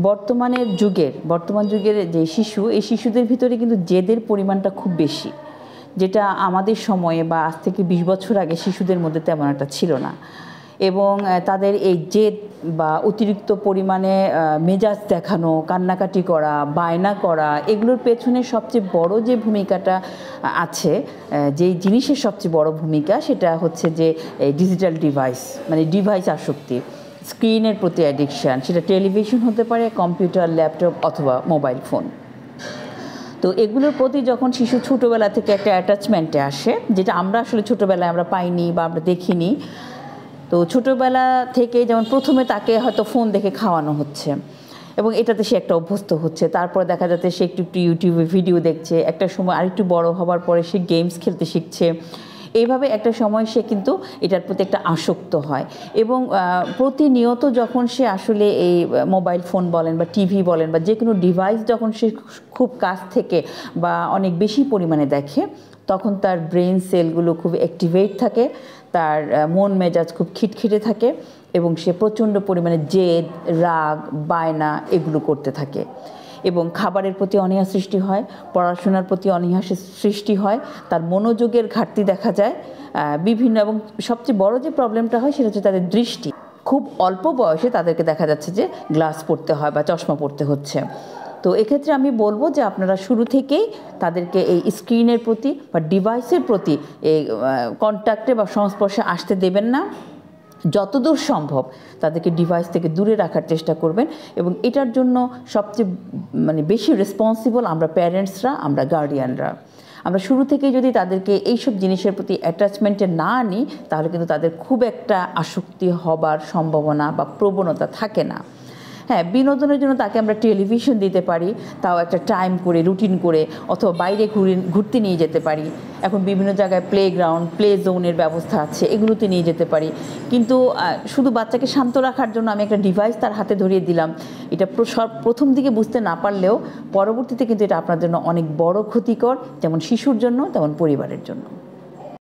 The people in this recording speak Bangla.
বর্তমান যুগের যে শিশু, এই শিশুদের ভিতরে কিন্তু জেদের পরিমাণটা খুব বেশি, যেটা আমাদের সময়ে বা আজ থেকে 20 বছর আগে শিশুদের মধ্যে তেমন একটা ছিল না। এবং তাদের এই জেদ বা অতিরিক্ত পরিমাণে মেজাজ দেখানো, কান্নাকাটি করা, বায়না করা, এগুলোর পেছনে সবচেয়ে বড় যে ভূমিকাটা আছে, যেই জিনিসের সবচেয়ে বড় ভূমিকা, সেটা হচ্ছে যে ডিজিটাল ডিভাইস, মানে ডিভাইস আসক্তি, স্ক্রিনের প্রতি অ্যাডিকশান। সেটা টেলিভিশন হতে পারে, কম্পিউটার, ল্যাপটপ অথবা মোবাইল ফোন। তো এগুলোর প্রতি যখন শিশু ছোটোবেলা থেকে একটা অ্যাটাচমেন্টে আসে, যেটা আমরা আসলে ছোটোবেলায় আমরা পাইনি বা আমরা দেখিনি। তো ছোটোবেলা থেকে যেমন প্রথমে তাকে হয়তো ফোন দেখে খাওয়ানো হচ্ছে এবং এটাতে সে একটা অভ্যস্ত হচ্ছে। তারপর দেখা যাচ্ছে সে একটু ইউটিউবে ভিডিও দেখছে, একটা সময় আরেকটু বড় হবার পরে সে গেমস খেলতে শিখছে। এইভাবে একটা সময় সে কিন্তু এটার প্রতি একটা আসক্ত হয় এবং প্রতিনিয়ত যখন সে আসলে এই মোবাইল ফোন বলেন বা টিভি বলেন বা যে কোনো ডিভাইস যখন সে খুব কাছ থেকে বা অনেক বেশি পরিমাণে দেখে, তখন তার ব্রেন সেলগুলো খুব অ্যাক্টিভেট থাকে, তার মন মেজাজ খুব খিটখিটে থাকে এবং সে প্রচণ্ড পরিমাণে জেদ, রাগ, বায়না এগুলো করতে থাকে এবং খাবারের প্রতি অনীহা সৃষ্টি হয়, পড়াশোনার প্রতি অনীহা সৃষ্টি হয়, তার মনোযোগের ঘাটতি দেখা যায় বিভিন্ন। এবং সবচেয়ে বড় যে প্রবলেমটা হয় সেটা হচ্ছে তাদের দৃষ্টি। খুব অল্প বয়সে তাদেরকে দেখা যাচ্ছে যে গ্লাস পরতে হয় বা চশমা পরতে হচ্ছে। তো এক্ষেত্রে আমি বলবো যে আপনারা শুরু থেকেই তাদেরকে এই স্ক্রিনের প্রতি বা ডিভাইসের প্রতি এই কন্ট্যাক্টে বা সংস্পর্শে আসতে দেবেন না। যতদূর সম্ভব তাদেরকে ডিভাইস থেকে দূরে রাখার চেষ্টা করবেন এবং এটার জন্য সবচেয়ে বেশি রেসপন্সিবল আমরা প্যারেন্টসরা, আমরা গার্ডিয়ানরা। আমরা শুরু থেকেই যদি তাদেরকে এইসব জিনিসের প্রতি অ্যাটাচমেন্টে না আনি, তাহলে কিন্তু তাদের খুব একটা আসক্তি হবার সম্ভাবনা বা প্রবণতা থাকে না। হ্যাঁ, বিনোদনের জন্য তাকে আমরা টেলিভিশন দিতে পারি, তাও একটা টাইম করে, রুটিন করে, অথবা বাইরে ঘুরতে নিয়ে যেতে পারি। এখন বিভিন্ন জায়গায় প্লেগ্রাউন্ড, প্লে জোনের ব্যবস্থা আছে, এগুলোতে নিয়ে যেতে পারি। কিন্তু শুধু বাচ্চাকে শান্ত রাখার জন্য আমি একটা ডিভাইস তার হাতে ধরিয়ে দিলাম, এটা প্রথম দিকে বুঝতে না পারলেও পরবর্তীতে কিন্তু এটা আপনার জন্য অনেক বড় ক্ষতিকর, যেমন শিশুর জন্য তেমন পরিবারের জন্য।